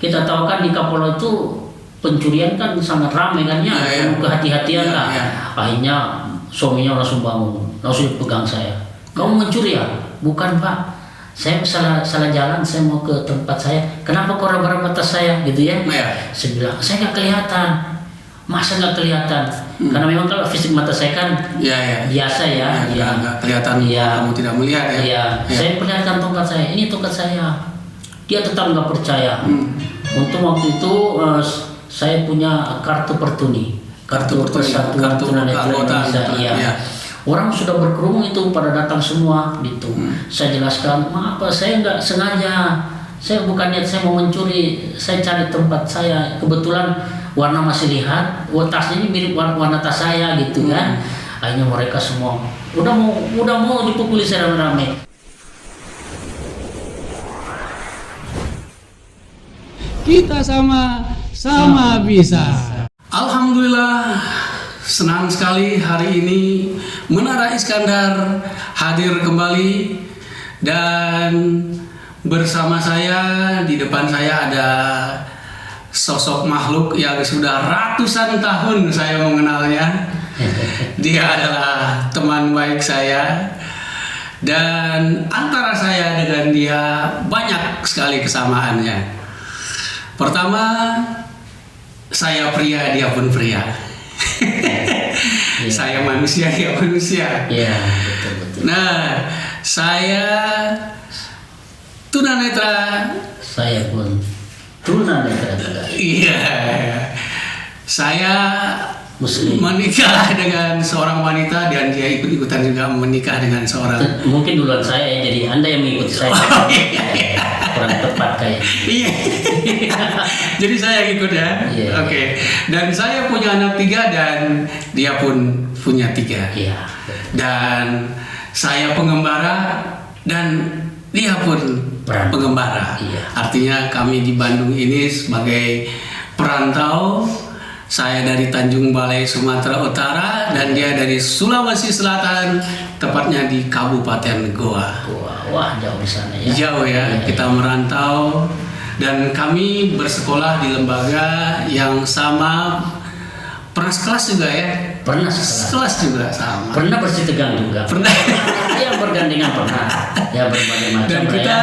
kita tahu kan di Kapolo itu pencurian kan sangat ramai kan ya, kehati-hatian lah. Akhirnya suaminya langsung bangun, langsung pegang saya. Kamu mencuri ya? Bukan Pak, saya salah jalan, saya mau ke tempat saya. Kenapa kau raba-raba tas saya gitu ya? Saya bilang, saya nggak kelihatan. Masa nggak kelihatan? Karena memang kalau fisik mata saya kan biasa ya. Nggak kelihatan, kamu tidak melihat ya? Saya perlihatkan tongkat saya, ini tongkat saya. Dia tetap nggak percaya. Untuk waktu itu saya punya kartu pertuni, kartu persatuan tunanetra Indonesia. Orang sudah berkerumun itu pada datang semua gitu. Saya jelaskan, maaf saya nggak sengaja, saya bukan niat saya mau mencuri, saya cari tempat saya, kebetulan warna masih lihat, tasnya ini mirip warna tas saya gitu kan. Akhirnya mereka semua udah mau dipukuli saya rame-rame. Kita sama bisa. Alhamdulillah, senang sekali hari ini Menara Iskandar hadir kembali, dan bersama saya di depan saya ada sosok makhluk yang sudah ratusan tahun saya mengenalnya. Dia adalah teman baik saya, dan antara saya dengan dia banyak sekali kesamaannya. Pertama, saya pria, dia pun pria. Saya manusia, dia manusia. Betul. Nah, saya tunanetra. Saya pun tunanetra juga. Iya. Saya Muslim. menikah dengan seorang wanita, dan dia ikut-ikutan juga menikah dengan seorang. Mungkin duluan saya ya, jadi Anda yang mengikuti saya. Kurang tepat kayak. Iya. Jadi saya ikut ya. Oke. Dan saya punya anak 3 dan dia pun punya 3. Dan saya pengembara dan dia pun pengembara. Artinya kami di Bandung ini sebagai perantau. Saya dari Tanjung Balai, Sumatera Utara, dan dia dari Sulawesi Selatan, tepatnya di Kabupaten Goa. Wah, jauh di sana ya. Jauh ya, kita merantau, dan kami bersekolah di lembaga yang sama. Pernah sekelas juga ya? Pernah sekelas juga sama. Pernah bersitegang juga. Pernah. Ya, bergandengan pernah. Ya, berbagai macam. Dan kita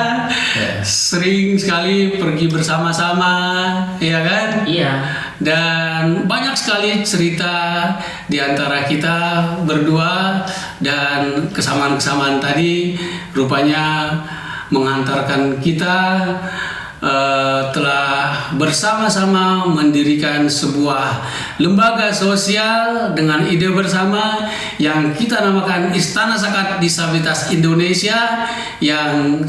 sering sekali pergi bersama-sama, ya kan? Iya. Dan banyak sekali cerita di antara kita berdua, dan kesamaan-kesamaan tadi rupanya mengantarkan kita telah bersama-sama mendirikan sebuah lembaga sosial dengan ide bersama yang kita namakan Istana Zakat Disabilitas Indonesia, yang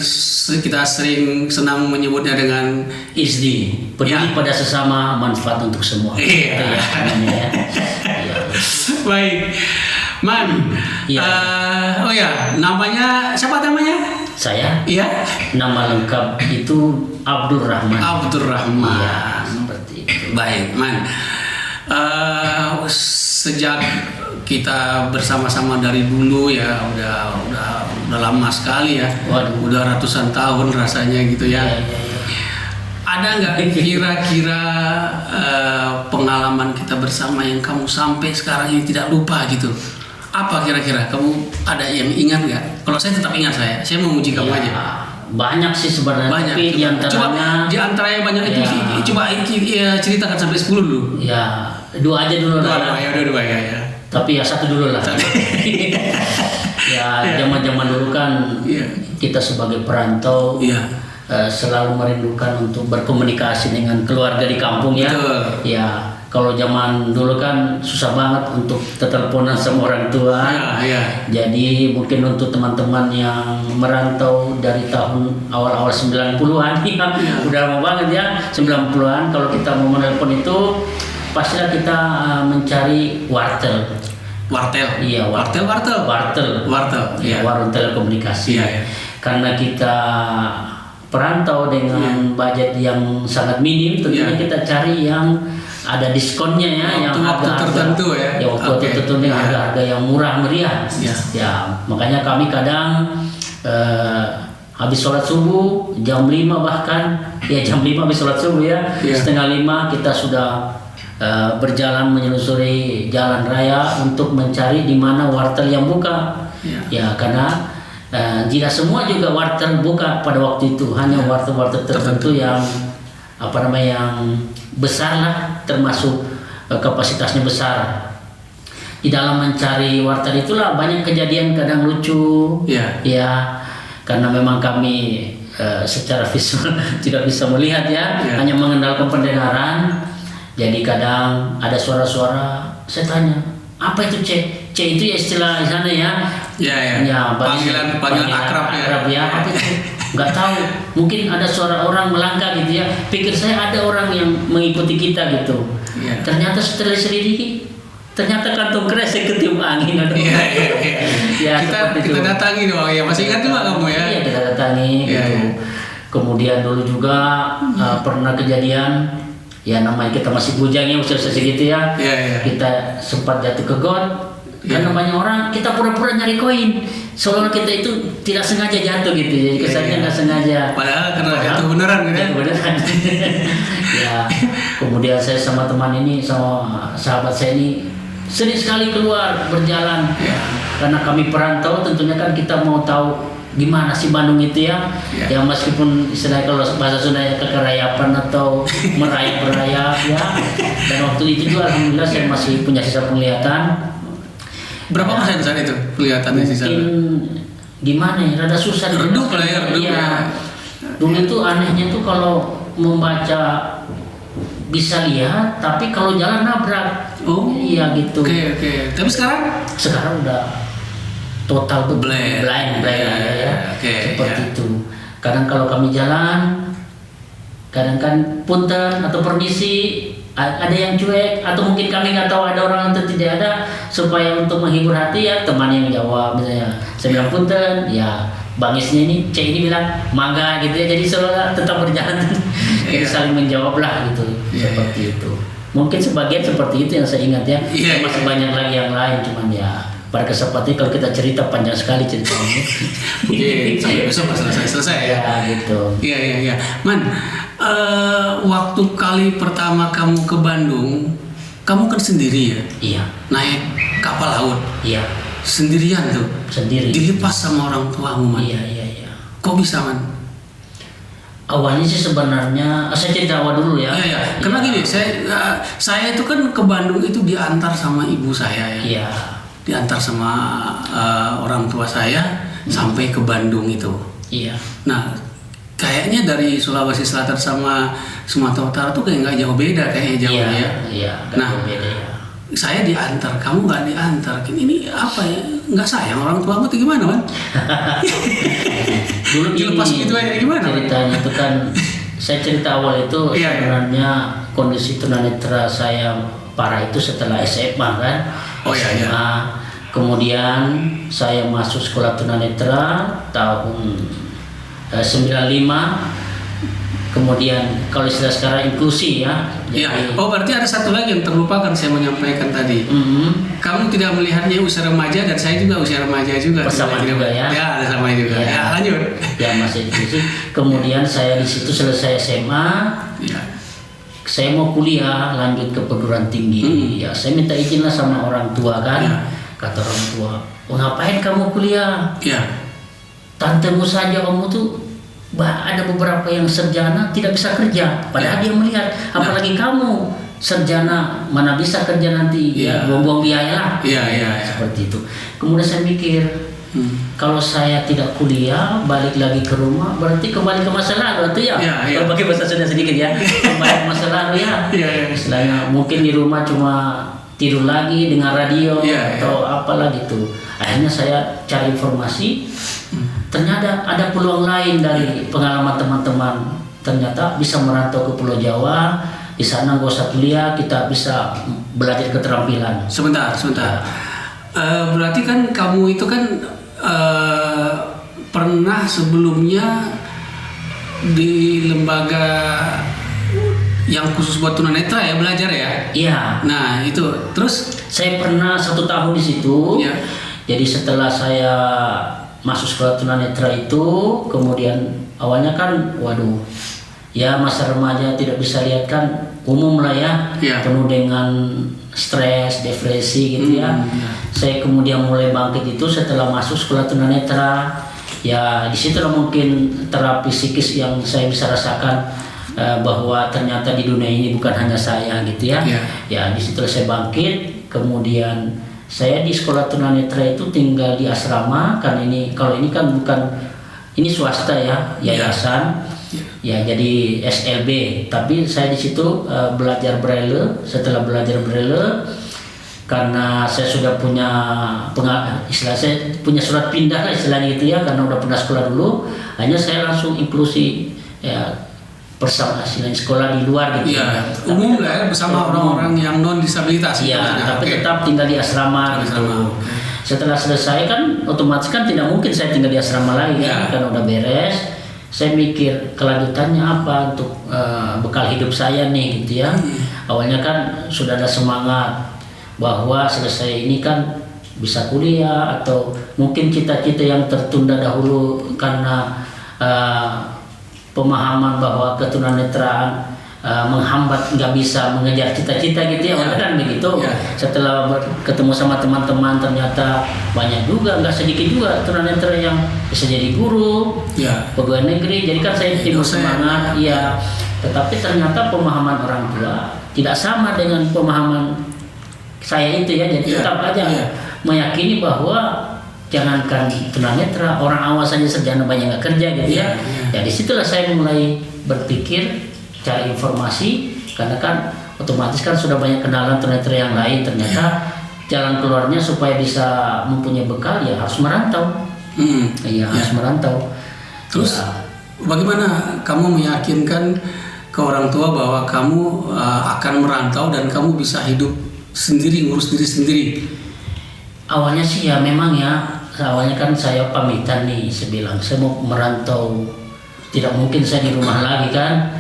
kita sering senang menyebutnya dengan ISDI, peduli pada sesama, manfaat untuk semua. Iya. Itu ya, namanya ya. Baik, Man. Namanya siapa namanya? Saya? Iya. Nama lengkap itu Abdur Rahman. Abdur Rahman. Iya, seperti itu. Baik, Man. Sejak kita bersama-sama dari dulu ya, udah lama sekali ya. Waduh. Udah ratusan tahun rasanya gitu ya. Iya. Ada nggak kira-kira pengalaman kita bersama yang kamu sampai sekarang ini tidak lupa gitu? Apa kira-kira kamu ada yang ingat nggak? Kalau saya tetap ingat, saya mau uji kamu aja. Banyak sih sebenarnya. Banyak. Tapi Coba di antara yang banyak itu coba ceritakan sampai 10 dulu. Ya, 2 aja dulu lah. Dua ya. Tapi ya 1 dulu lah. Zaman-zaman dulu kan kita sebagai perantau selalu merindukan untuk berkomunikasi dengan keluarga di kampung ya. Betul. Ya, kalau zaman dulu kan susah banget untuk teleponan sama orang tua. Jadi mungkin untuk teman-teman yang merantau dari tahun awal-awal 90-an udah lama banget ya, 90-an, kalau kita mau menelpon itu pastilah kita mencari wartel. Iya, wartel. Iya. Warung telekomunikasi. Iya. Karena kita perantau dengan budget yang sangat minim, tentunya kita cari yang ada diskonnya ya, yang waktu tertentu ya. Waktu tertentu dengan harga yang murah meriah. Ya, makanya kami kadang habis sholat subuh jam 5 bahkan ya jam 5 habis sholat subuh ya, setengah 5 kita sudah berjalan menyelusuri jalan raya untuk mencari di mana wartel yang buka. Ya karena tidak semua juga wartel buka pada waktu itu, hanya wartel-wartel tertentu yang yang besar lah, termasuk kapasitasnya besar. Di dalam mencari wartel itulah banyak kejadian kadang lucu, ya karena memang kami secara visual tidak bisa melihat hanya mengandalkan pendengaran. Jadi kadang ada suara-suara, saya tanya apa itu C itu ya istilah di sana panggilan akrab apa itu nggak tahu, mungkin ada suara orang melangkah gitu ya, pikir saya ada orang yang mengikuti kita gitu. Ternyata setelah selidiki ternyata kantong kresek ketiup angin. Kita datangi doang ya, masih ingat juga kamu ya? Iya, kita datangi gitu. Kemudian dulu juga pernah kejadian namanya kita masih bujang ya, usia segitu ya. Kita sempat jatuh ke got. Karena banyak orang, kita pura-pura nyari koin, seolah kita itu tidak sengaja jatuh gitu, jadi kesannya nggak sengaja. Padahal karena jatuh beneran gitu ya. Beneran. Kemudian saya sama teman ini, sama sahabat saya ini sering sekali keluar berjalan, karena kami perantau, tentunya kan kita mau tahu gimana sih Bandung itu ya. Meskipun istilahnya kalau bahasa Sundanya kekerayapan atau merayap-rayap ya. Dan waktu itu juga alhamdulillah saya masih punya sisa penglihatan. Berapa persen saat itu kelihatannya sisa? Gimana ya, rada susah. Redup lah ya, redup ya. Dulu itu anehnya tuh kalau membaca bisa lihat, tapi kalau jalan nabrak. Iya gitu. Oke. Tapi sekarang udah total blind ya. Seperti itu. Kadang kalau kami jalan, kadang kan punten atau permisi, ada yang cuek atau mungkin kami nggak tahu ada orang atau tidak ada, supaya untuk menghibur hati ya teman yang jawab misalnya saya bilang punten, ya bangisnya ini C ini bilang mangga gitu ya, jadi seolah tetap berjalan. Jadi saling menjawab lah gitu. Seperti itu. Mungkin sebagian seperti itu yang saya ingat ya. Masih banyak lagi yang lain, cuman ya pada kesempatan kalau kita cerita panjang sekali ceritanya. Sampai besok selesai ya. Gitu. Iya. Man, waktu kali pertama kamu ke Bandung, kamu kan sendiri ya? Iya. Naik kapal laut. Iya. Sendirian tuh. Sendiri. Dilepas sama orang tuamu, Man. Iya. Kok bisa, Man? Awalnya sih sebenarnya saya cerita awal dulu ya. Iya. Karena gini, saya itu kan ke Bandung itu diantar sama ibu saya ya. Iya. Diantar sama orang tua saya sampai ke Bandung itu. Iya. Nah, kayaknya dari Sulawesi Selatan sama Sumatera Utara tuh kayak nggak jauh beda kayaknya jauhnya. Iya. Nah, beda ya. Saya diantar, kamu nggak diantar. Ini apa ya? Nggak sayang orang tuamu tuh gimana, Man? Dulu dilepas gitu aja gimana? Ceritanya itu kan, saya cerita awal itu sebenarnya kondisi tunanetra saya parah itu setelah SMA kan. SMA. Kemudian saya masuk sekolah tunanetra tahun 95. Kemudian kalau istilah sekarang inklusi ya. Iya. Berarti ada satu lagi yang terlupakan saya menyampaikan tadi. Kamu tidak melihatnya usia remaja dan saya juga usia remaja juga. Bersama juga ya. Ya, ada sama juga. Ya, lanjut. Ya masih inklusi. Kemudian saya di situ selesai SMA. Ya. Saya mau kuliah lanjut ke perguruan tinggi. Ya, saya minta izin lah sama orang tua kan. Ya. Kata orang tua, ngapain kamu kuliah? Ya. Tantemu saja kamu tuh. Ada beberapa yang sarjana tidak bisa kerja, padahal dia melihat, apalagi kamu sarjana mana bisa kerja nanti, buang-buang biaya lah. Seperti itu. Kemudian saya mikir, kalau saya tidak kuliah, balik lagi ke rumah, berarti kembali ke masa lalu itu ya. Kalau pakai bahasa Sunda sedikit ya, kembali ke masa lalu ya. Istilahnya mungkin di rumah cuma tidur lagi dengan radio atau apalah gitu. Akhirnya saya cari informasi. Ternyata ada peluang lain dari pengalaman teman-teman. Ternyata bisa merantau ke Pulau Jawa. Di sana nggak usah kuliah, kita bisa belajar keterampilan. Sebentar. Berarti kan kamu itu kan pernah sebelumnya di lembaga yang khusus buat tunanetra ya belajar ya? Iya. Nah itu terus saya pernah 1 tahun di situ. Jadi setelah saya masuk sekolah tunanetra itu, kemudian awalnya kan, waduh, ya masa remaja tidak bisa lihat kan, umum lah ya, penuh dengan stres, depresi gitu ya. Saya kemudian mulai bangkit itu setelah masuk sekolah tunanetra. Ya disitulah mungkin terapi psikis yang saya bisa rasakan, bahwa ternyata di dunia ini bukan hanya saya gitu ya. Ya disitulah saya bangkit. Kemudian saya di sekolah tunanetra itu tinggal di asrama, kan kalau ini kan bukan, ini swasta ya, yayasan. Ya jadi SLB, tapi saya di situ belajar braille. Setelah belajar braille, karena saya sudah punya saya punya surat pindah lah istilahnya gitu ya, karena udah pernah sekolah dulu, hanya saya langsung inklusi ya bersama sekolah di luar gitu ya. Umum lah ya, bersama orang-orang yang non disabilitas. Iya, tapi tetap tinggal di asrama gitu. Setelah selesai kan otomatis kan tidak mungkin saya tinggal di asrama lagi kan, karena udah beres. Saya mikir kelanjutannya apa untuk bekal hidup saya nih gitu ya. Awalnya kan sudah ada semangat bahwa selesai ini kan bisa kuliah, atau mungkin cita-cita yang tertunda dahulu karena pemahaman bahwa ketunanetraan menghambat nggak bisa mengejar cita-cita gitu ya, kan begitu. Setelah ketemu sama teman-teman ternyata banyak juga, nggak sedikit juga tunanetra yang bisa jadi guru, pegawai negeri. Jadi kan saya timbul semangat, tetapi ternyata pemahaman orang tua tidak sama dengan pemahaman saya itu ya. Jadi tetap aja meyakini bahwa jangankan tunanetra, orang awam saja sarjana banyak nggak kerja gitu ya. Ya disitulah saya mulai berpikir cari informasi, karena kan otomatis kan sudah banyak kenalan tunanetra yang lain. Ternyata jalan keluarnya supaya bisa mempunyai bekal ya harus merantau. Harus merantau. Terus bagaimana kamu meyakinkan ke orang tua bahwa kamu akan merantau dan kamu bisa hidup sendiri, ngurus diri sendiri? Awalnya sih ya memang ya, awalnya kan saya pamitan nih, saya bilang saya mau merantau, tidak mungkin saya di rumah lagi kan.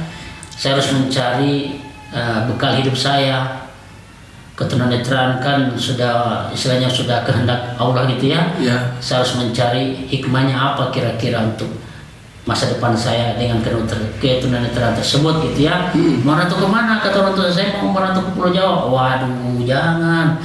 Saya harus mencari bekal hidup saya. Ketunanetraan kan sudah istilahnya sudah kehendak Allah gitu ya. Saya harus mencari hikmahnya apa kira-kira untuk masa depan saya dengan ketunanetraan tersebut gitu ya. Merantau kemana? Kata orang tua saya, mau merantau ke Pulau Jawa. Waduh, jangan.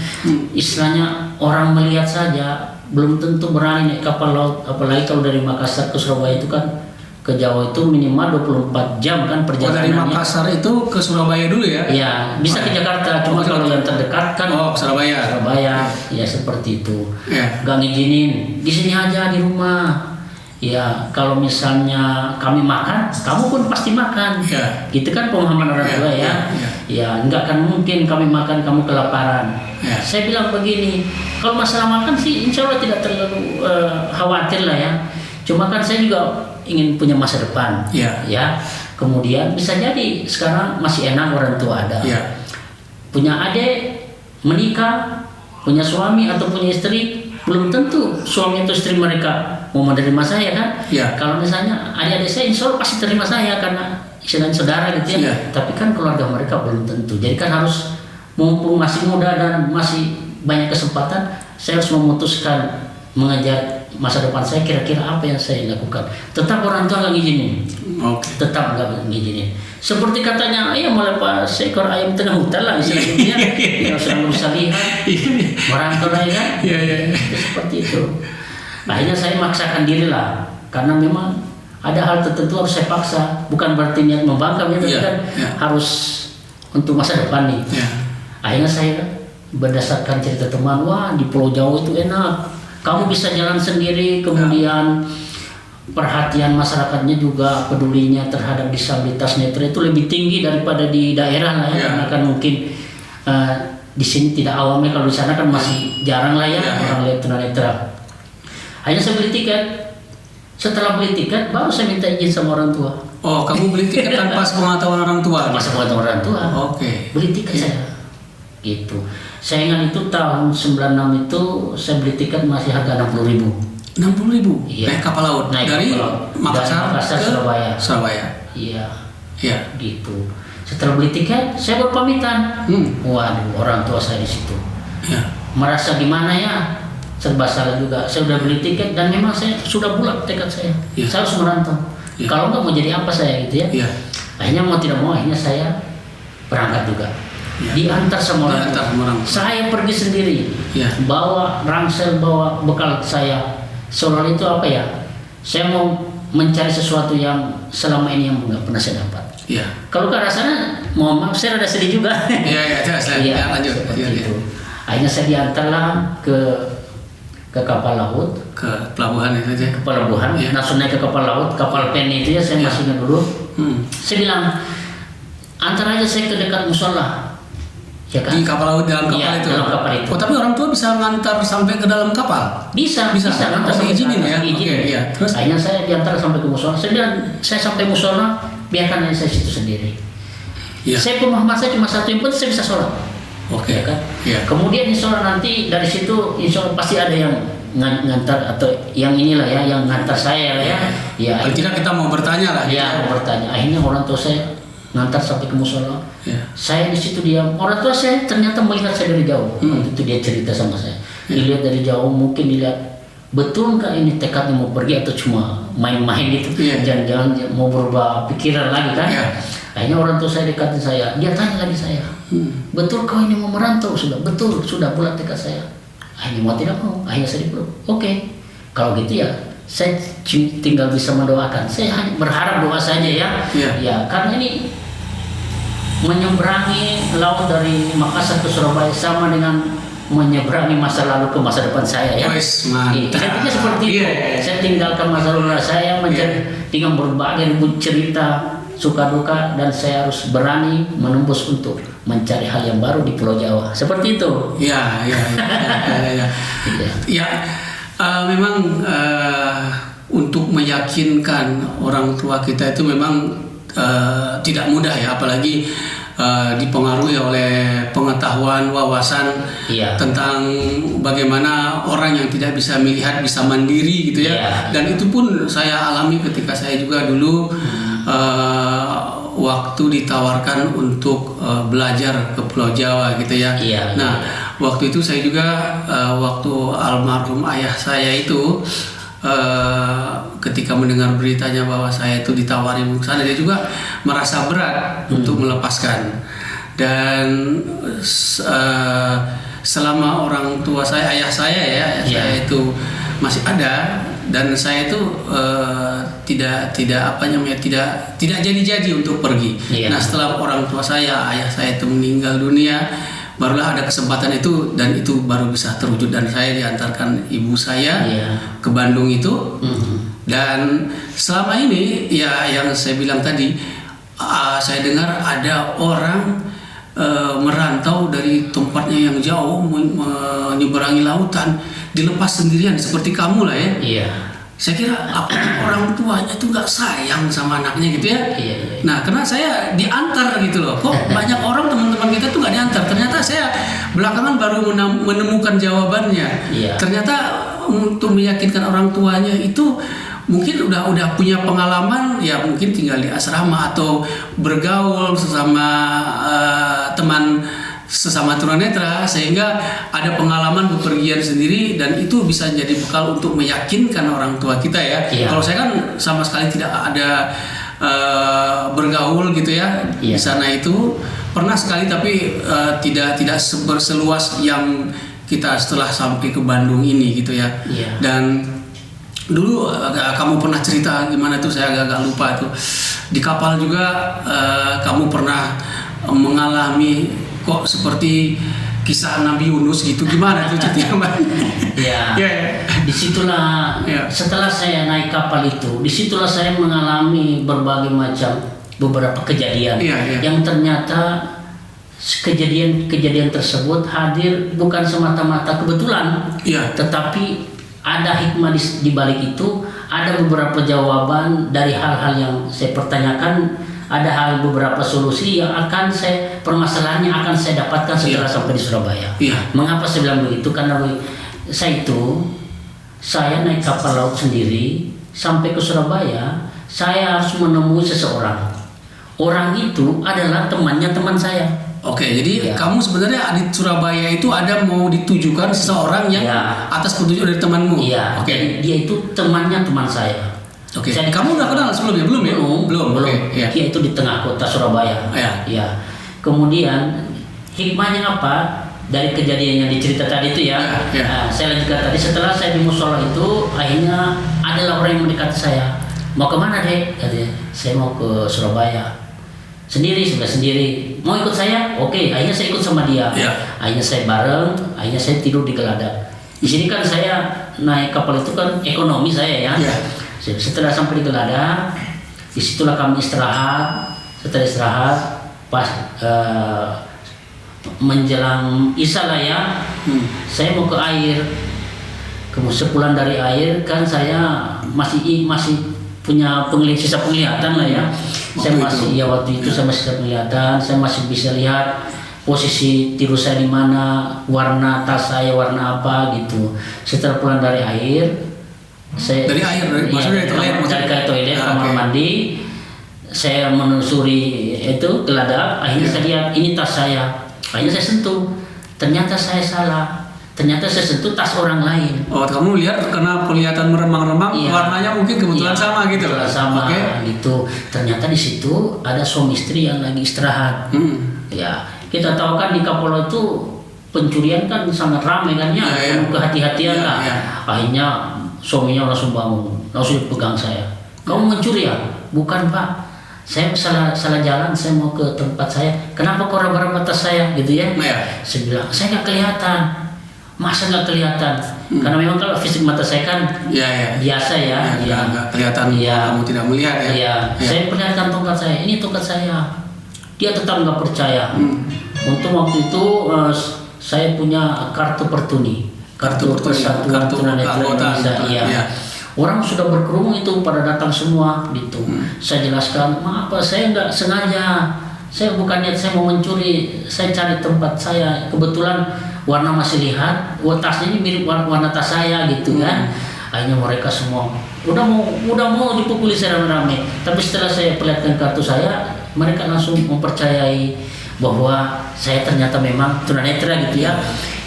Istilahnya orang melihat saja belum tentu berani naik kapal laut, apalagi kalau dari Makassar ke Surabaya itu kan, ke Jawa itu minimal 24 jam kan perjalanannya. Dari Makassar itu ke Surabaya dulu ya? Iya, bisa ke Jakarta. Cuma kalau yang terdekat kan Surabaya. Ya seperti itu. Gak ngizinin, di sini aja di rumah. Ya kalau misalnya kami makan, kamu pun pasti makan. Gitu kan pemahaman orang tua ya. Ya nggak akan mungkin kami makan kamu kelaparan. Saya bilang begini, kalau masalah makan sih insya Allah tidak terlalu khawatir lah ya. Cuma kan saya juga ingin punya masa depan, ya. Kemudian bisa jadi sekarang masih enak orang tua ada, punya adik menikah, punya suami atau punya istri, belum tentu suami atau istri mereka mau menerima saya kan. Kalau misalnya adik-adik saya insya Allah pasti terima saya karena istilahnya saudara gitu ya. Tapi kan keluarga mereka belum tentu. Jadi kan harus, mumpung masih muda dan masih banyak kesempatan, saya harus memutuskan mengejar masa depan saya, kira-kira apa yang saya lakukan. Tetap orang tua nggak ngizinin, tetap nggak ngizinin. Seperti katanya, mau lepas seekor ayam tengah hutan lah istilahnya, yang sudah bisa lihat, merantau lah ya. Seperti itu. Akhirnya saya maksakan diri lah, karena memang ada hal tertentu harus saya paksa. Bukan berarti niat membangkang ya, tapi kan harus untuk masa depan nih. Akhirnya saya berdasarkan cerita teman, wah di Pulau Jawa itu enak. Kamu bisa jalan sendiri, kemudian perhatian masyarakatnya juga, pedulinya terhadap disabilitas netra itu lebih tinggi daripada di daerah lah ya. Karena kan mungkin di sini tidak awamnya, kalau di sana kan masih jarang lah ya orang lihat tunanetra. Akhirnya saya beli tiket. Setelah beli tiket baru saya minta izin sama orang tua. Oh, kamu beli tiket tanpa sepengetahuan orang tua? Tanpa sepengetahuan orang tua. Beli tiket saya. Gitu. Saya ingat itu tahun 96 itu saya beli tiket masih harga 60.000. 60.000? Naik kapal laut? Dari Makassar ke Surabaya? Iya. Gitu. Setelah beli tiket, saya berpamitan. Waduh, orang tua saya di situ. Merasa gimana ya? serba salah juga. Saya sudah beli tiket dan memang saya sudah bulat tekad saya. Saya harus merantau. Kalau enggak mau jadi apa saya gitu ya. Akhirnya mau tidak mau akhirnya saya berangkat juga. Diantar sama orang. Saya pergi sendiri. Bawa ransel, bawa bekal saya. Soal itu apa ya? Saya mau mencari sesuatu yang selama ini yang nggak pernah saya dapat. Kalau ke arah sana, mohon maaf saya rada sedih juga. Lanjut. Itu. Akhirnya saya diantarlah ke kapal laut, ke pelabuhan itu aja. Ke pelabuhan, langsung naik ke kapal laut, kapal pen itu ya saya masih ingat dulu. Saya bilang, antar aja saya ke dekat musola. Ya kan? Di kapal laut, dalam kapal itu. Dalam kapal itu. Oh, tapi orang tua bisa ngantar sampai ke dalam kapal? Bisa ngantar sampai izinin ya. Terus akhirnya saya diantar sampai ke musola. Saya bilang, saya sampai musola, biarkan aja saya situ sendiri. Saya pemahaman saya cuma satu, yang penting saya bisa sholat. Ya kan? Kemudian insya Allah nanti dari situ insya Allah pasti ada yang ngantar atau yang inilah ya, yang ngantar saya lah ya. Paling tidak kita mau bertanya lah. Mau bertanya. Akhirnya orang tua saya ngantar sampai ke musola. Saya di situ diam. Orang tua saya ternyata melihat saya dari jauh. Itu dia cerita sama saya. Dilihat dari jauh, mungkin dilihat betul nggak ini tekadnya mau pergi atau cuma main-main gitu. Jangan-jangan mau berubah pikiran lagi kan. Akhirnya orang tua saya dekatin saya, dia tanya lagi saya, betul kau ini mau merantau? Betul, sudah bulat tekad saya. Akhirnya mau tidak mau, akhirnya saya dipeluk. Oke, kalau gitu ya, saya tinggal bisa mendoakan. Saya hanya berharap doa saja ya. Karena ini menyeberangi laut dari Makassar ke Surabaya sama dengan menyeberangi masa lalu ke masa depan saya ya. Intinya seperti itu. Saya tinggalkan masa lalu saya, tinggal berbagai cerita suka duka, dan saya harus berani menembus untuk mencari hal yang baru di Pulau Jawa. Seperti itu. Memang untuk meyakinkan orang tua kita itu memang tidak mudah ya, apalagi dipengaruhi oleh pengetahuan, wawasan tentang bagaimana orang yang tidak bisa melihat bisa mandiri gitu ya. Dan itu pun saya alami ketika saya juga dulu waktu ditawarkan untuk belajar ke Pulau Jawa gitu ya. Nah, waktu itu saya juga waktu almarhum ayah saya itu ketika mendengar beritanya bahwa saya itu ditawari ke sana, dia juga merasa berat untuk melepaskan. Dan selama orang tua saya, ayah saya itu masih ada, dan saya itu tidak jadi untuk pergi. Nah, setelah orang tua saya, ayah saya itu meninggal dunia, barulah ada kesempatan itu, dan itu baru bisa terwujud, dan saya diantarkan ibu saya ke Bandung itu. Dan selama ini ya yang saya bilang tadi, saya dengar ada orang merantau dari tempatnya yang jauh menyeberangi lautan, dilepas sendirian seperti kamu lah ya. Saya kira orang tuanya tuh nggak sayang sama anaknya gitu ya. Nah, karena saya diantar gitu loh. Kok banyak orang, teman-teman kita tuh nggak diantar. Ternyata saya belakangan baru menemukan jawabannya. Ternyata untuk meyakinkan orang tuanya itu mungkin udah punya pengalaman ya, mungkin tinggal di asrama atau bergaul sesama tunanetra, sehingga ada pengalaman bepergian sendiri, dan itu bisa jadi bekal untuk meyakinkan orang tua kita ya. Kalau saya kan sama sekali tidak ada bergaul gitu ya di sana. Itu pernah sekali, tapi tidak seluas yang kita setelah sampai ke Bandung ini gitu ya. Dan dulu kamu pernah cerita gimana tuh, saya agak lupa tuh. Di kapal juga kamu pernah mengalami kok seperti kisah Nabi Yunus gitu, gimana tuh ceritanya? Disitulah setelah saya naik kapal itu, disitulah saya mengalami berbagai macam beberapa kejadian yang ternyata kejadian tersebut hadir bukan semata-mata kebetulan, tetapi ada hikmah di balik itu. Ada beberapa jawaban dari hal-hal yang saya pertanyakan, ada beberapa solusi yang akan permasalahannya akan saya dapatkan setelah sampai di Surabaya. Mengapa saya bilang begitu? Karena saya naik kapal laut sendiri sampai ke Surabaya, saya harus menemui seseorang. Orang itu adalah teman saya. Oke, jadi kamu sebenarnya di Surabaya itu ada mau ditujukan seseorang yang atas petunjuk dari temanmu. Iya. Oke. Dia itu temannya teman saya. Oke. Kamu udah kenal sebelumnya? Belum ya? Belum. Dia itu di tengah kota Surabaya. Iya. Kemudian hikmahnya apa dari kejadian yang dicerita tadi itu ya? Nah, saya lanjutkan tadi, setelah saya di musola itu akhirnya adalah orang yang mendekati saya. Mau kemana dek? Katanya. Saya mau ke Surabaya. Sudah sendiri. Mau ikut saya? Oke, akhirnya saya ikut sama dia. Akhirnya saya bareng, akhirnya saya tidur di Geladak. Di sini kan saya naik kapal itu kan ekonomi saya ya. Setelah sampai di Geladak, disitulah kami istirahat. Setelah istirahat, pas menjelang isya lah ya, saya mau ke air. Kemudian sepulang dari air kan saya masih punya sisa penglihatan lah ya. Waktu itu saya masih bisa penglihatan, saya masih bisa lihat posisi tidur saya di mana, warna tas saya warna apa gitu. Setelah pulang dari air, maksudnya dari toilet kamar mandi, saya menelusuri itu Geladak, akhirnya saya lihat ini tas saya. Akhirnya saya sentuh, ternyata saya salah. Ternyata saya sentuh tas orang lain. Oh, kamu lihat karena kelihatan meremang-remang, warnanya mungkin kebetulan sama gitu. Sama gitu. Ternyata di situ ada suami istri yang lagi istirahat. Ya, kita tahu kan di kapal itu pencurian kan sangat ramai kan ya, penuh kehati-hatian lah. Akhirnya suaminya langsung bangun, langsung pegang saya. Kamu mencuri ya? Bukan Pak. Saya salah jalan, saya mau ke tempat saya. Kenapa kau raba-raba tas saya gitu ya? Saya bilang, saya nggak kelihatan. Masa nggak kelihatan? Karena memang kalau fisik mata saya kan biasa ya. Nggak kelihatan. Kamu tidak melihat ya. Saya perlihatkan tongkat saya. Ini tongkat saya. Dia tetap nggak percaya. Untuk waktu itu saya punya kartu pertuni, kartu persatuan tunanetra Indonesia. Orang sudah berkerumun itu pada datang semua gitu. Saya jelaskan, maaf Pak, saya nggak sengaja. Saya bukan niat saya mau mencuri. Saya cari tempat saya. Kebetulan warna masih lihat, tasnya ini mirip warna tas saya gitu kan. Akhirnya mereka semua udah mau dipukuli secara rame. Tapi setelah saya perlihatkan kartu saya, mereka langsung mempercayai bahwa saya ternyata memang tunanetra gitu ya.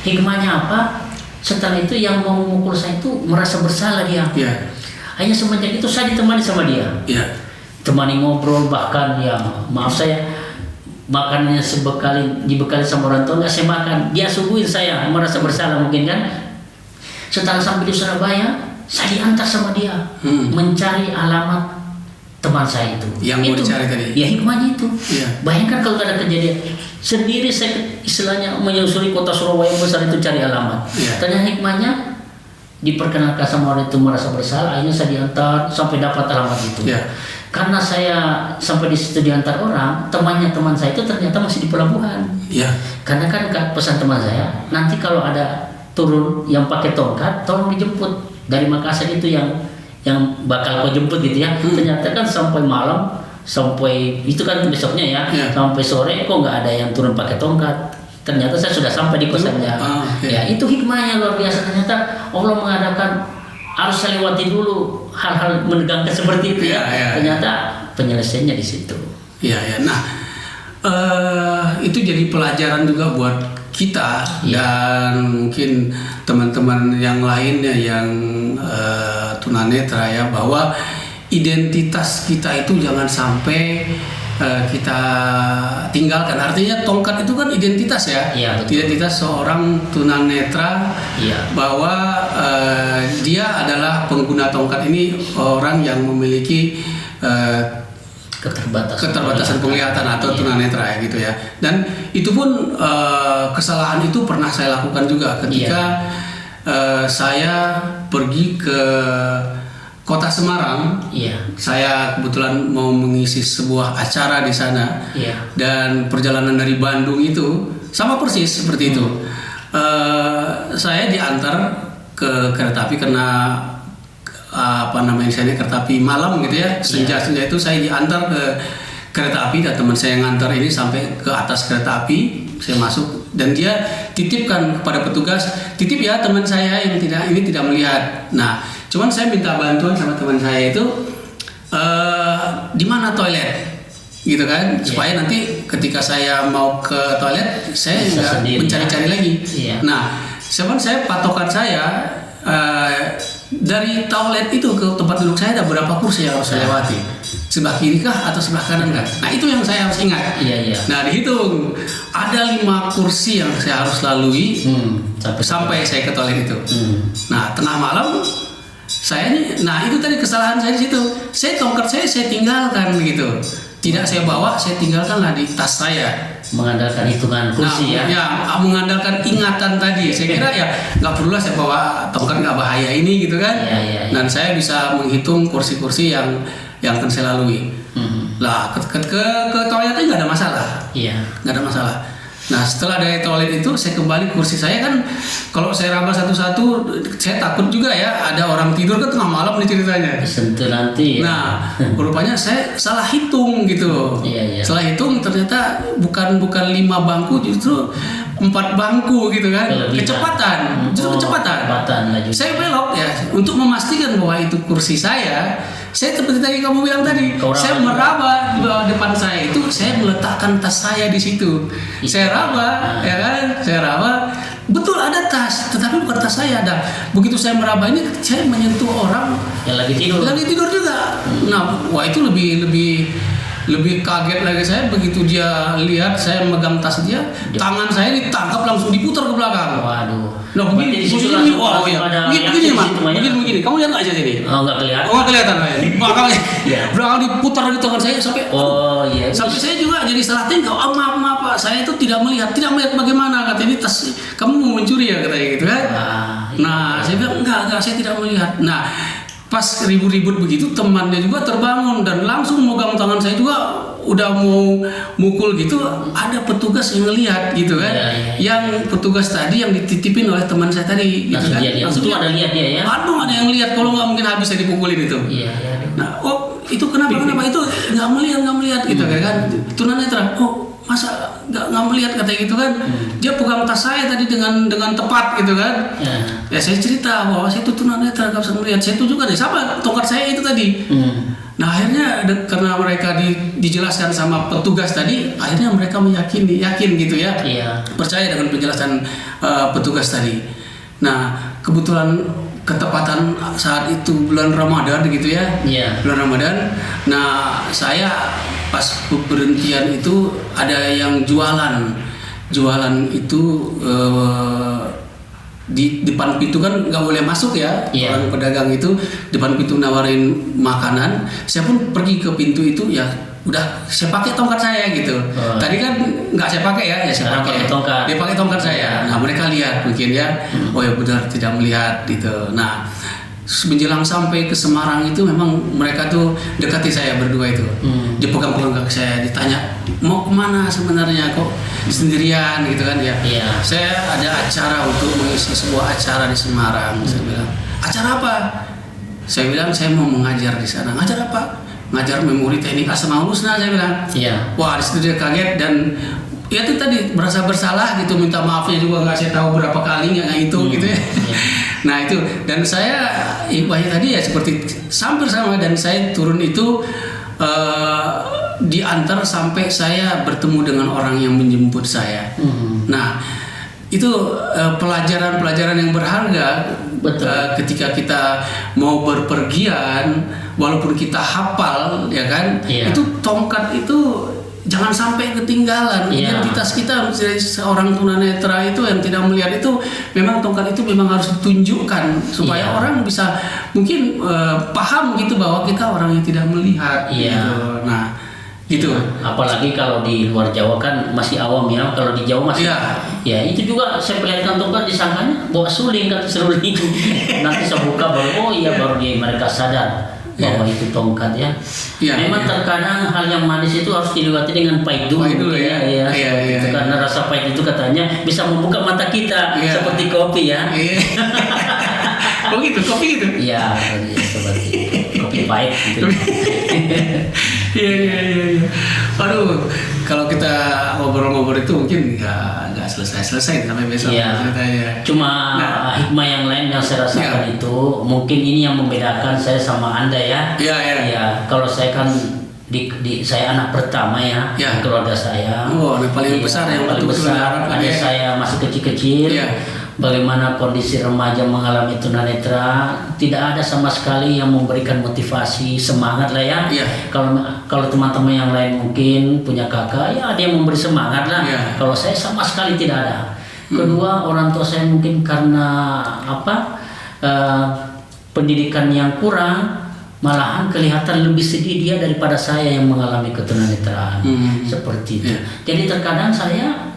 Hikmahnya apa? Setelah itu yang mau memukul saya itu merasa bersalah dia. Hanya semenjak itu saya ditemani sama dia. Temani ngobrol, bahkan ya maaf saya makannya dibekali sama orang tua, nggak saya makan, dia suguhin saya, merasa bersalah mungkin kan. Setelah sampai di Surabaya, saya diantar sama dia mencari alamat teman saya itu. Yang mau dicari tadi? Ya hikmahnya itu. Bayangkan kalau ada kejadian sendiri, saya istilahnya menyusuri kota Surabaya besar itu cari alamat. Ternyata hikmahnya diperkenalkan sama orang itu merasa bersalah, akhirnya saya diantar sampai dapat alamat itu. Karena saya sampai di situ diantar orang, teman saya itu ternyata masih di pelabuhan. Karena kan pesan teman saya, nanti kalau ada turun yang pakai tongkat, tolong dijemput dari Makassar itu yang bakal kau jemput gitu ya. Ternyata kan sampai malam, sampai itu kan besoknya ya, sampai sore kok nggak ada yang turun pakai tongkat. Ternyata saya sudah sampai di kosannya. Ya itu hikmahnya luar biasa. Ternyata Allah mengadakan harus saya lewati dulu hal-hal menegangkan seperti itu ya. Ternyata penyelesaiannya di situ. Nah, itu jadi pelajaran juga buat kita dan mungkin teman-teman yang lainnya yang tunanetra ya, bahwa identitas kita itu jangan sampai kita tinggalkan. Artinya tongkat itu kan identitas ya, identitas seorang tunanetra, bahwa dia adalah pengguna tongkat ini orang yang memiliki keterbatasan penglihatan atau tunanetra ya gitu ya. Dan itu pun kesalahan itu pernah saya lakukan juga ketika saya pergi ke Kota Semarang. Saya kebetulan mau mengisi sebuah acara di sana. Dan perjalanan dari Bandung itu sama persis seperti itu. Saya diantar ke kereta api karena kereta api malam gitu ya, senja itu saya diantar ke kereta api dan teman saya yang ngantar ini sampai ke atas kereta api. Saya masuk dan dia titipkan kepada petugas, titip ya teman saya yang tidak melihat. Nah, cuman saya minta bantuan sama teman saya itu, di mana toilet? gitu kan, supaya nanti ketika saya mau ke toilet saya nggak mencari-cari lagi. Nah, saya patokan saya dari toilet itu ke tempat duduk saya ada berapa kursi yang harus saya lewati, sebelah kiri kah atau sebelah kanan kah? Nah itu yang saya harus ingat. Nah dihitung ada 5 kursi yang saya harus lalui sampai saya ke toilet itu. Nah tengah malam nah itu tadi kesalahan saya di situ. Tongkat saya tinggalkan gitu. Tidak saya bawa, saya tinggalkanlah di tas saya. Mengandalkan hitungan kursi mengandalkan ingatan tadi. Saya kira ya nggak perlu lah saya bawa tongkat, nggak bahaya ini gitu kan. Dan saya bisa menghitung kursi-kursi yang akan saya lalui. Lah ke toiletnya nggak ada masalah. Nggak ada masalah. Nah setelah dari toilet itu saya kembali ke kursi saya kan, kalau saya raba satu-satu saya takut juga ya ada orang tidur kan tengah malam nih ceritanya. Sentuh nanti. Nah rupanya saya salah hitung gitu. Salah hitung ternyata bukan 5 bangku, justru 4 bangku gitu kan. Kecepatan. Saya belok ya untuk memastikan bahwa itu kursi saya seperti tadi kamu bilang tadi, saya meraba di depan saya itu, saya meletakkan tas saya di situ. Saya raba, ya kan? Saya raba, betul ada tas, tetapi bukan tas saya. Ada. Begitu saya meraba ini, saya menyentuh orang yang lagi tidur juga. Nah, wah itu lebih kaget lagi saya begitu dia lihat saya megang tas dia, tangan saya ditangkap langsung diputar ke belakang. Waduh. Nah begini, begini, kamu lihat nggak aja ini? Nggak kelihatan. Nggak kelihatan, belakang diputar di tangan saya sampai. Sampai saya juga jadi salah tingkah. Maaf Pak, saya itu tidak melihat bagaimana kata ini tas kamu mau mencuri ya katanya gitu kan. Nah saya bilang enggak, saya tidak melihat. Nah pas ribut-ribut begitu temannya juga terbangun dan langsung megang tangan saya juga udah mau mukul gitu, ada petugas yang ngelihat gitu kan. Yang petugas tadi yang dititipin oleh teman saya tadi gitu kan. Langsung ada lihat dia ya. Ada yang lihat, kalau nggak mungkin habis saya dipukulin itu. Nah, itu kenapa itu nggak melihat gitu kan. Tunanetra, masa nggak melihat katanya gitu kan. Dia pegang tas saya tadi dengan tepat gitu kan. Ya saya cerita bahwa saya itu tunanetra nggak bisa melihat. Saya tunjukkan deh sama tongkat saya itu tadi. Nah akhirnya karena mereka dijelaskan sama petugas tadi, akhirnya mereka yakin gitu ya. Percaya dengan penjelasan petugas tadi. Nah kebetulan ketepatan saat itu bulan Ramadan gitu ya. Bulan Ramadan. Nah saya pas berhentian itu ada yang jualan itu di depan pintu kan nggak boleh masuk ya. Orang pedagang itu depan pintu nawarin makanan. Saya pun pergi ke pintu itu ya udah saya pakai tongkat saya gitu. Tadi kan nggak saya pakai ya saya pakai tongkat. Dia pakai tongkat saya. Nah mereka lihat mungkin ya, oh ya benar tidak melihat gitu. Nah menjelang sampai ke Semarang itu memang mereka tuh dekati saya berdua itu. Dia pegang-pegang kaki saya, ditanya mau kemana sebenarnya, kok sendirian gitu kan ya. Saya ada acara untuk mengisi sebuah acara di Semarang. Saya bilang, acara apa? Saya bilang saya mau mengajar di sana. Ngajar apa? Ngajar memori teknik Asmaul Husna, saya bilang. Wah di situ dia kaget dan ya itu tadi merasa bersalah gitu, minta maafnya juga nggak saya tahu berapa kali nggak itu gitu ya. Nah itu, dan saya ibadah tadi ya seperti hampir sama, dan saya turun itu diantar sampai saya bertemu dengan orang yang menjemput saya. Nah itu pelajaran-pelajaran yang berharga. Ketika kita mau berpergian, walaupun kita hafal ya kan, itu tongkat itu jangan sampai ketinggalan. Identitas kita menjadi seorang tunanetra itu yang tidak melihat itu, memang tongkat itu memang harus ditunjukkan supaya orang bisa mungkin paham gitu bahwa kita orang yang tidak melihat. Gitu. Nah gitu. Apalagi kalau di luar Jawa kan masih awam ya. Kalau di Jawa masih ya itu juga saya perlihatkan tongkat disangkanya bawa suling kan, seruling. Nanti saya buka baru baru mereka sadar bahwa itu tongkat ya. Memang terkadang hal yang manis itu harus dilewati dengan pahit dulu ya. Karena rasa pahit itu katanya bisa membuka mata kita seperti kopi ya. Oh gitu, kopi gitu? Iya, seperti kopi pahit gitu. Iya. Aduh, kalau kita ngobrol-ngobrol itu mungkin nggak selesai sampai besok. Cuma hikmah yang lain yang saya rasakan itu mungkin ini yang membedakan saya sama Anda ya. Kalau saya kan saya anak pertama ya, keluarga saya. Oh, yang paling besar yang paling besar. Ada saya masih kecil-kecil. Bagaimana kondisi remaja mengalami tunanetra, tidak ada sama sekali yang memberikan motivasi, semangat lah ya. Kalau teman-teman yang lain mungkin punya kakak, ya ada yang memberi semangat lah. Kalau saya sama sekali tidak ada. Kedua, orang tua saya mungkin karena pendidikan yang kurang, malahan kelihatan lebih sedih dia daripada saya yang mengalami ketunanetraan. Seperti itu. Jadi terkadang saya,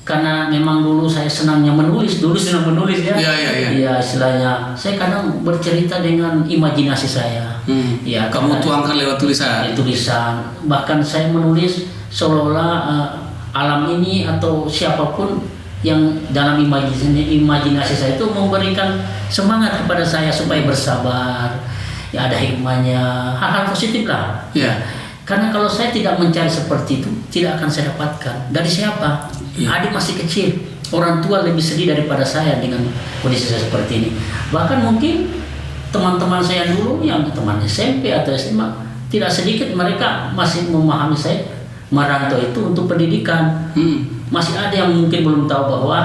karena memang dulu saya senang menulis ya. Iya, istilahnya saya kadang bercerita dengan imajinasi saya. Ya, kamu tuangkan lewat tulisan. Bahkan saya menulis seolah-olah alam ini atau siapapun yang dalam imajinasi saya itu memberikan semangat kepada saya supaya bersabar. Ya, ada hikmahnya, hal-hal positif lah. Karena kalau saya tidak mencari seperti itu, tidak akan saya dapatkan. Dari siapa? Adik masih kecil, orang tua lebih sedih daripada saya dengan kondisi saya seperti ini. Bahkan mungkin teman-teman saya dulu yang teman SMP atau SMA, tidak sedikit mereka masih memahami saya merantau itu untuk pendidikan. Masih ada yang mungkin belum tahu bahwa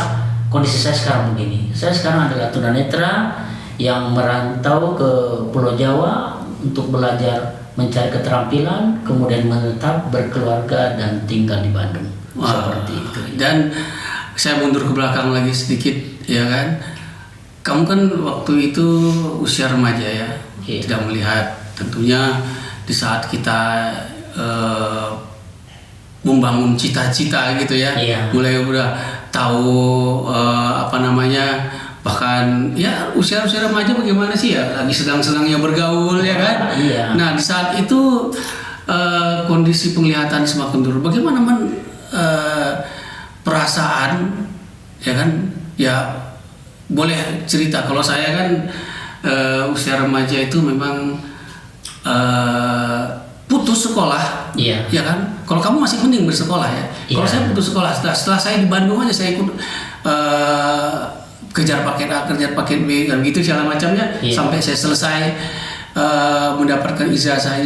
kondisi saya sekarang begini. Saya sekarang adalah tunanetra yang merantau ke Pulau Jawa untuk belajar mencari keterampilan, kemudian menetap, berkeluarga, dan tinggal di Bandung. Seperti itu. Dan saya mundur ke belakang lagi sedikit, ya kan? Kamu kan waktu itu usia remaja ya, tidak melihat. Tentunya di saat kita membangun cita-cita gitu ya, mulai udah tahu bahkan ya usia remaja bagaimana sih ya, lagi sedang-sedangnya bergaul ya kan. Nah di saat itu kondisi penglihatan semakin turun. Bagaimana perasaan ya kan? Ya boleh cerita. Kalau saya kan usia remaja itu memang putus sekolah, ya kan? Kalau kamu masih mending bersekolah ya. Kalau saya putus sekolah setelah saya di Bandung aja saya ikut kejar paket A, kejar paket B, dan gitu segala macamnya sampai saya selesai mendapatkan ijazah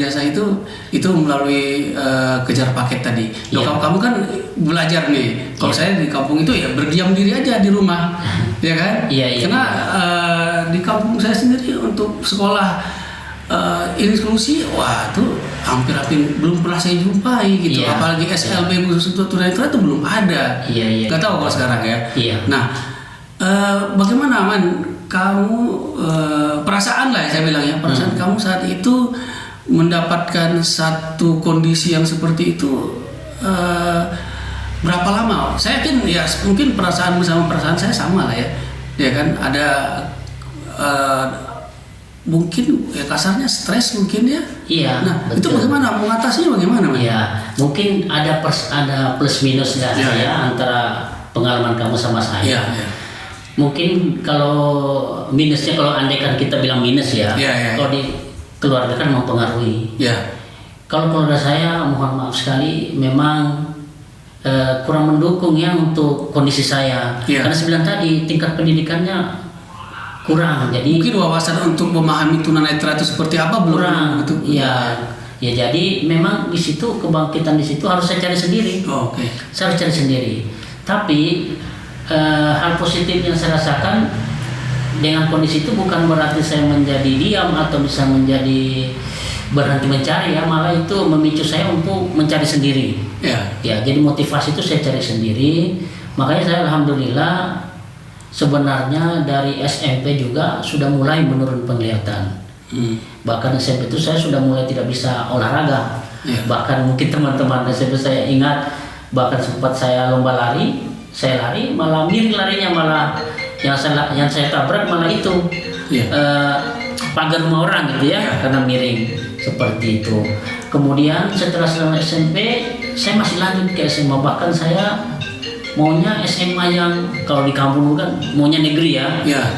itu melalui kejar paket tadi. Kamu kan belajar nih. Kalau saya di kampung itu ya berdiam diri aja di rumah, ya kan? Karena di kampung saya sendiri untuk sekolah inklusi, wah itu hampir belum pernah saya jumpai gitu. Apalagi SLB khusus untuk tunanetra itu belum ada. Gak tahu kalau sekarang ya. Nah, bagaimana kamu perasaan lah saya bilang ya, perasaan kamu saat itu mendapatkan satu kondisi yang seperti itu berapa lama? Saya yakin ya mungkin perasaanmu sama perasaan saya sama lah ya kan, ada mungkin ya kasarnya stres mungkin ya. Nah betul. Itu bagaimana mengatasinya bagaimana? Mungkin ada plus minus ya antara pengalaman kamu sama saya. Mungkin kalau minusnya, kalau andaikan kita bilang minus kalau di keluarga kan mempengaruhi. Kalau keluarga saya mohon maaf sekali memang kurang mendukung ya untuk kondisi saya. Karena saya bilang tadi tingkat pendidikannya kurang. Jadi mungkin wawasan untuk memahami tunanetra itu seperti apa belum kurang. Ya jadi memang di situ kebangkitan di situ harus saya cari sendiri. Saya harus cari sendiri. Tapi hal positif yang saya rasakan dengan kondisi itu bukan berarti saya menjadi diam atau bisa menjadi berhenti mencari ya, malah itu memicu saya untuk mencari sendiri. Jadi motivasi itu saya cari sendiri. Makanya saya alhamdulillah sebenarnya dari SMP juga sudah mulai menurun penglihatan. Bahkan SMP itu saya sudah mulai tidak bisa olahraga. Bahkan mungkin teman-teman SMP saya ingat, bahkan sempat saya lomba lari, saya lari malah miring larinya, malah yang saya tabrak malah itu pagar rumah orang gitu ya, karena miring seperti itu. Kemudian setelah selama SMP saya masih lanjut ke SMA, bahkan saya maunya SMA yang kalau di kampung kan maunya negeri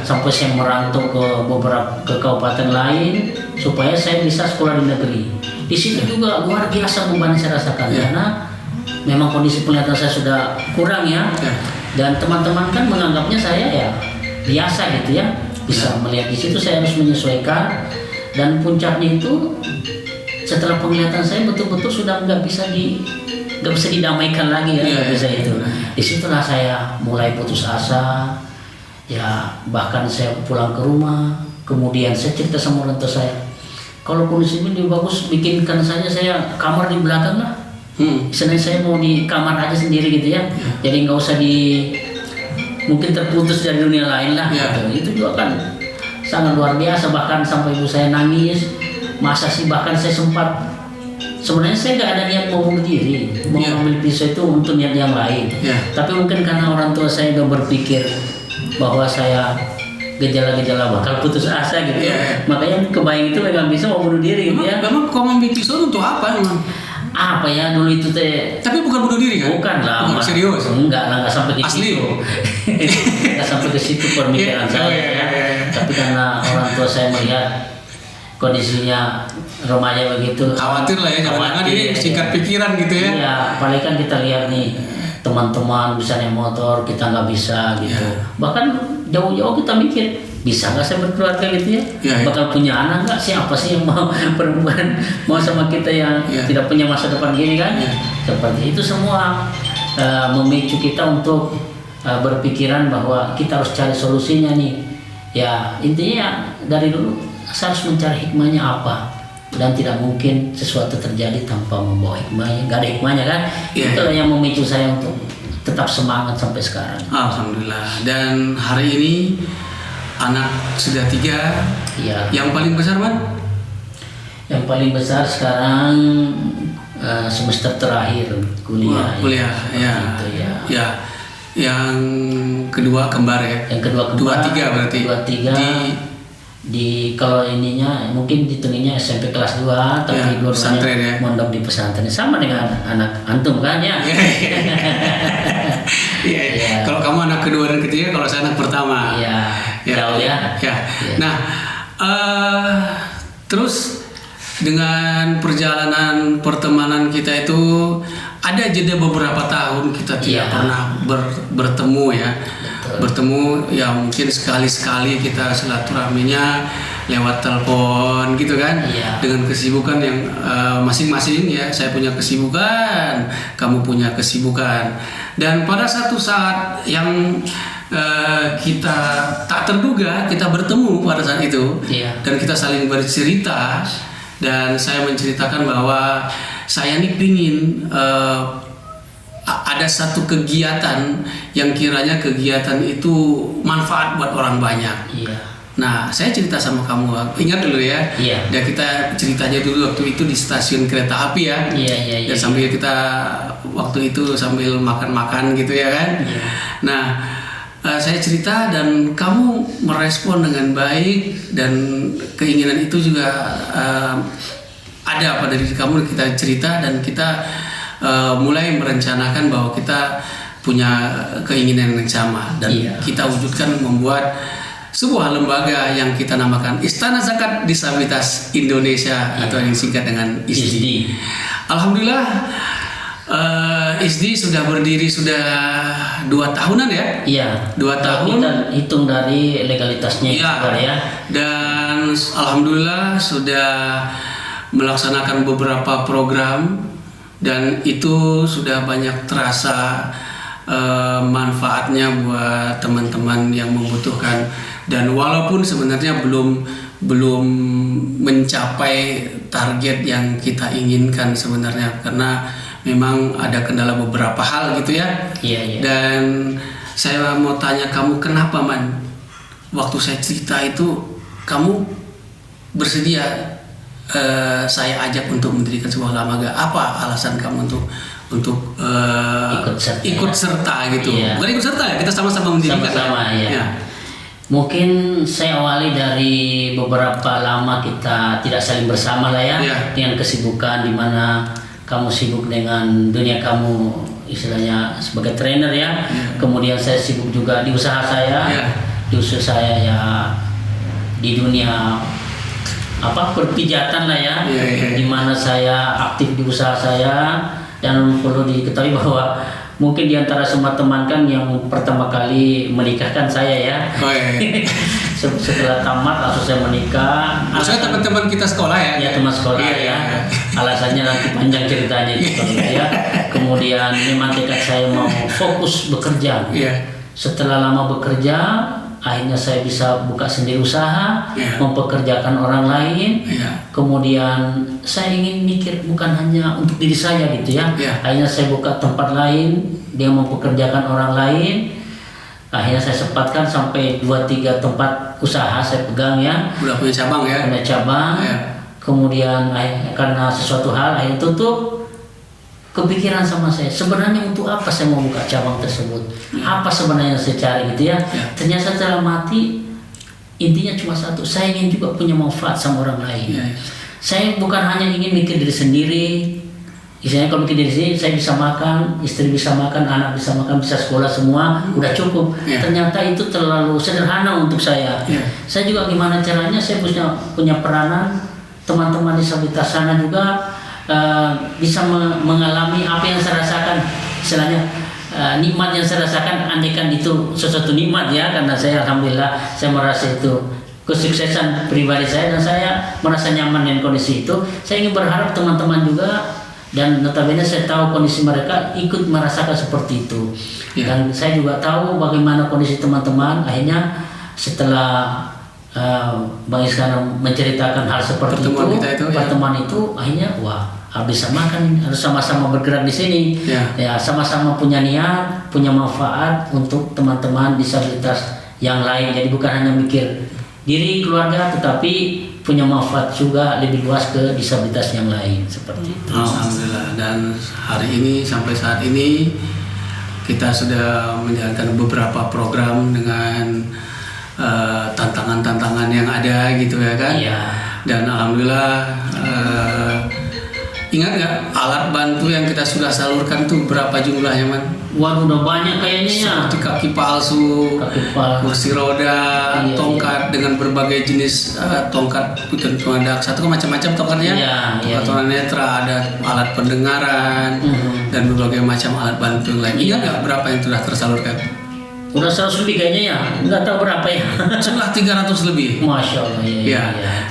sampai saya merantau ke beberapa kabupaten lain supaya saya bisa sekolah di negeri. Di situ juga luar biasa beban saya rasakan karena memang kondisi penglihatan saya sudah kurang dan teman-teman kan menganggapnya saya ya biasa gitu ya, bisa melihat. Di situ saya harus menyesuaikan, dan puncaknya itu setelah penglihatan saya betul-betul sudah nggak bisa didamaikan lagi ya, nggak bisa itu. Disitulah saya mulai putus asa, ya bahkan saya pulang ke rumah, kemudian saya cerita sama orang tua saya, kalau kondisi ini bagus bikinkan saja saya kamar di belakang lah. Sebenarnya saya mau di kamar aja sendiri gitu ya, jadi nggak usah mungkin terputus dari dunia lain lah. Gitu. Itu juga kan sangat luar biasa, bahkan sampai ibu saya nangis. Masa sih, bahkan saya sempat, sebenarnya saya nggak ada niat mau bunuh diri, mau ambil pisau itu untuk niat yang lain. Tapi mungkin karena orang tua saya udah berpikir bahwa saya gejala-gejala bakal putus asa gitu, makanya kebayang itu megang pisau mau bunuh diri gitu ya. Memang kau ambil pisau untuk apa emang? Apa ya dulu itu teh? Tapi bukan bunuh diri kan? Bukan lah. Bukan serius? Enggak lah, nggak sampai ke situ. Nggak sampai ke situ pemikiran saya. Tapi karena orang tua saya melihat kondisinya remaja begitu, khawatir lah ya, jangan-jangan ini singkat pikiran gitu ya. Iya, apalagi kan kita lihat nih teman-teman bisa naik motor, kita nggak bisa gitu. Bahkan jauh-jauh kita mikir, bisa nggak saya berkeluarga gitu ya? Bakal punya anak nggak? Siapa sih yang mau perempuan mau sama kita yang tidak punya masa depan gini kan? Seperti itu semua memicu kita untuk berpikiran bahwa kita harus cari solusinya nih. Ya intinya dari dulu saya harus mencari hikmahnya apa, dan tidak mungkin sesuatu terjadi tanpa membawa hikmahnya. Nggak ada hikmahnya kan? Itulah yang memicu saya untuk tetap semangat sampai sekarang. Alhamdulillah. Dan hari ini anak sudah 3. Yang paling besar Man? Yang paling besar sekarang semester terakhir kuliah. Kuliah ya. Yang kedua kembar ya. Yang kedua kembar. 23 berarti. 23 di kalau ininya mungkin hitungnya SMP kelas 2, tapi dua-duanya mondok di pesantren, sama dengan anak antum kan ya. Kalau kamu anak kedua dan ketiga, kalau saya anak pertama. Jauh ya. Nah, terus dengan perjalanan pertemanan kita itu ada jeda beberapa tahun kita tidak pernah bertemu ya. Bertemu ya mungkin sekali-sekali kita silaturahminya lewat telepon gitu kan, dengan kesibukan yang masing-masing ya. Saya punya kesibukan, kamu punya kesibukan, dan pada satu saat yang kita tak terduga kita bertemu pada saat itu, dan kita saling bercerita, dan saya menceritakan bahwa saya ini pingin ada satu kegiatan yang kiranya kegiatan itu manfaat buat orang banyak. Nah, saya cerita sama kamu, ingat dulu ya. Dan kita ceritanya dulu waktu itu di stasiun kereta api ya. Dan sambil kita waktu itu sambil makan-makan gitu ya kan. Nah, saya cerita dan kamu merespon dengan baik, dan keinginan itu juga ada pada diri kamu. Kita cerita dan kita mulai merencanakan bahwa kita punya keinginan yang sama, dan kita wujudkan membuat sebuah lembaga yang kita namakan Istana Zakat Disabilitas Indonesia, atau yang singkat dengan ISDI. Alhamdulillah, ISDI sudah berdiri sudah 2 tahunan ya. 2 tahun. Kita hitung dari legalitasnya ya. Dan alhamdulillah sudah melaksanakan beberapa program, dan itu sudah banyak terasa manfaatnya buat teman-teman yang membutuhkan. Dan walaupun sebenarnya belum mencapai target yang kita inginkan sebenarnya, karena memang ada kendala beberapa hal gitu ya. Dan saya mau tanya kamu, kenapa Man waktu saya cerita itu kamu bersedia saya ajak untuk mendirikan sebuah lembaga? Apa alasan kamu untuk ikut serta gitu? Bukan ikut serta ya, kita sama-sama mendirikan. Mungkin saya awali dari beberapa lama kita tidak saling bersama lah ya, dengan kesibukan, di mana kamu sibuk dengan dunia kamu istilahnya sebagai trainer ya. Kemudian saya sibuk juga di usaha saya, di dunia perpijatan lah ya, di mana saya aktif di usaha saya. Dan perlu diketahui bahwa mungkin di antara semua teman kan yang pertama kali menikahkan saya ya. Oh, iya. Setelah tamat langsung saya menikah. Maksudnya teman-teman kita sekolah ya? Ya teman sekolah ya. Alasannya nanti panjang ceritanya gitu ya. Kemudian memang tekad saya mau fokus bekerja. Setelah lama bekerja, akhirnya saya bisa buka sendiri usaha, mempekerjakan orang lain. Kemudian saya ingin mikir bukan hanya untuk diri saya gitu ya. Akhirnya saya buka tempat lain, dia mempekerjakan orang lain. Akhirnya saya sempatkan sampai 2-3 tempat usaha saya pegang ya. Udah punya cabang ya? Punya cabang. Kemudian karena sesuatu hal akhirnya tutup. Kepikiran sama saya, sebenarnya untuk apa saya mau buka cabang tersebut? Apa sebenarnya yang saya cari gitu ya? Ternyata setelah mati, intinya cuma satu, saya ingin juga punya manfaat sama orang lain. Saya bukan hanya ingin mikir diri sendiri. Misalnya kalau mikir diri sendiri, saya bisa makan, istri bisa makan, anak bisa makan, bisa sekolah semua, udah cukup. Ternyata itu terlalu sederhana untuk saya. Saya juga gimana caranya, saya punya peranan, teman-teman disabilitas sana juga bisa mengalami apa yang saya rasakan, istilahnya nikmat yang saya rasakan, andaikan itu sesuatu nikmat ya, karena saya alhamdulillah saya merasa itu kesuksesan pribadi saya dan saya merasa nyaman dengan kondisi itu. Saya ingin berharap teman-teman juga, dan notabene saya tahu kondisi mereka ikut merasakan seperti itu. Dan saya juga tahu bagaimana kondisi teman-teman. Akhirnya setelah Bang Iskandar menceritakan hal seperti pertemuan itu akhirnya bisa makan, harus sama-sama bergerak di sini. Ya, sama-sama punya niat, punya manfaat untuk teman-teman disabilitas yang lain. Jadi bukan hanya mikir diri keluarga, tetapi punya manfaat juga lebih luas ke disabilitas yang lain seperti itu. Alhamdulillah. Dan hari ini sampai saat ini kita sudah menjalankan beberapa program dengan tantangan-tantangan yang ada gitu ya kan. Dan alhamdulillah ingat nggak alat bantu yang kita sudah salurkan tuh berapa jumlahnya man? Waduh, udah banyak kayaknya ya. Seperti kaki palsu, kursi roda, tongkat dengan berbagai jenis tongkat, bukan cuma ada satu macam-macam tongkatnya. Tongkat tunanetra, ada alat pendengaran dan berbagai macam alat bantu lain. Ingat nggak berapa yang sudah tersalurkan? Udah 100 lebih kayaknya ya, nggak tahu berapa ya. Sudah 300 lebih. Masya Allah ya.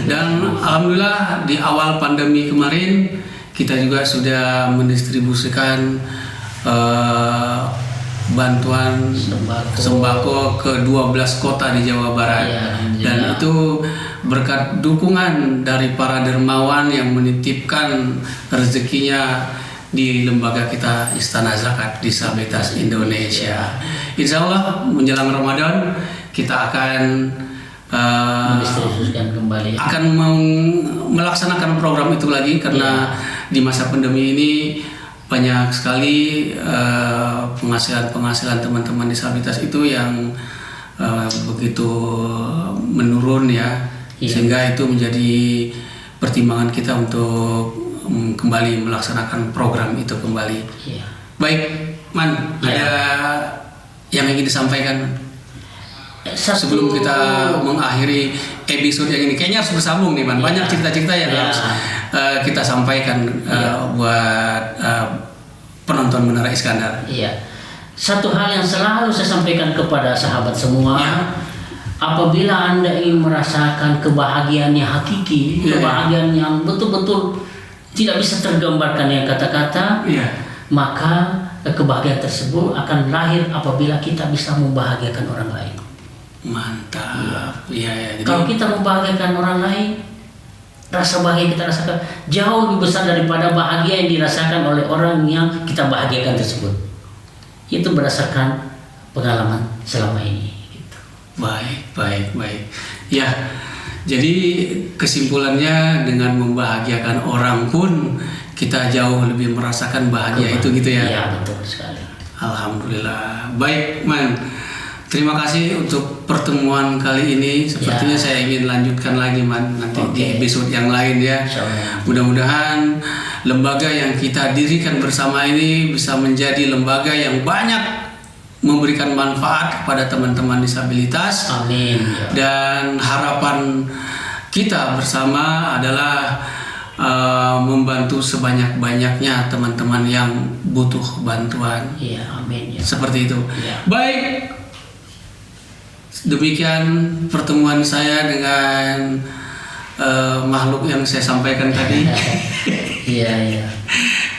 Dan alhamdulillah di awal pandemi kemarin kita juga sudah mendistribusikan bantuan sembako ke 12 kota di Jawa Barat. Dan itu berkat dukungan dari para dermawan yang menitipkan rezekinya di lembaga kita Istana Zakat Disabilitas Indonesia. Insya Allah menjelang Ramadan kita akan mendistribusikan kembali, akan melaksanakan program itu lagi karena di masa pandemi ini banyak sekali penghasilan teman-teman disabilitas itu yang begitu menurun ya, sehingga itu menjadi pertimbangan kita untuk kembali melaksanakan program itu kembali. Baik, Man, ada yang ingin disampaikan sebelum kita mengakhiri episode yang ini? Kayaknya harus bersambung nih, Man. Banyak cerita-cerita yang harus kita sampaikan buat penonton Menara Iskandar. Satu hal yang selalu saya sampaikan kepada sahabat semua, apabila Anda ingin merasakan kebahagiaan yang hakiki, kebahagiaan yang betul-betul tidak bisa tergambarkan dengan kata-kata, maka kebahagiaan tersebut akan lahir apabila kita bisa membahagiakan orang lain. Mantap. Jadi, kalau kita membahagiakan orang lain, rasa bahagia yang kita rasakan jauh lebih besar daripada bahagia yang dirasakan oleh orang yang kita bahagiakan tersebut. Itu berdasarkan pengalaman selama ini. Gitu. Baik. Ya, jadi kesimpulannya dengan membahagiakan orang pun kita jauh lebih merasakan bahagia itu gitu ya. Iya, betul sekali. Alhamdulillah. Baik, Man. Terima kasih untuk pertemuan kali ini. Sepertinya saya ingin lanjutkan lagi, Man, nanti di episode yang lain ya. Mudah-mudahan lembaga yang kita dirikan bersama ini bisa menjadi lembaga yang banyak memberikan manfaat kepada teman-teman disabilitas. Amin. Dan harapan kita bersama adalah membantu sebanyak-banyaknya teman-teman yang butuh bantuan. Iya, amin. Ya. Seperti itu. Ya. Baik, demikian pertemuan saya dengan makhluk yang saya sampaikan tadi. Iya, iya.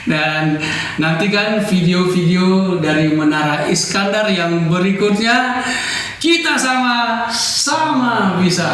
Dan nantikan video-video dari Menara Iskandar yang berikutnya. Kita sama bisa.